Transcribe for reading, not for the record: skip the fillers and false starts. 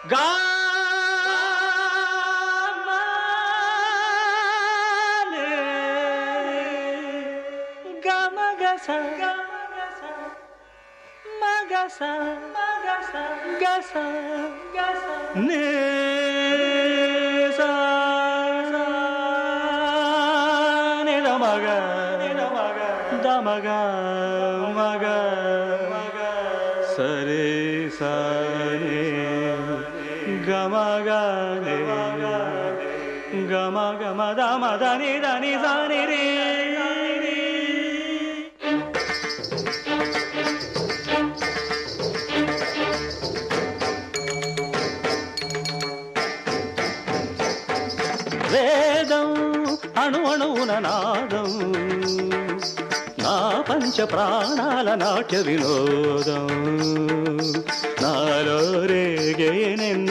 గా గమగస మగస గస నే మగ దమగ మగ సరే సరే గమగ గమ గమ దమ దని దని సని రే వేదం అణు అణువున నాదం నా పంచ ప్రాణాల నాట్య వినోదం నాలో రేగే నిన్న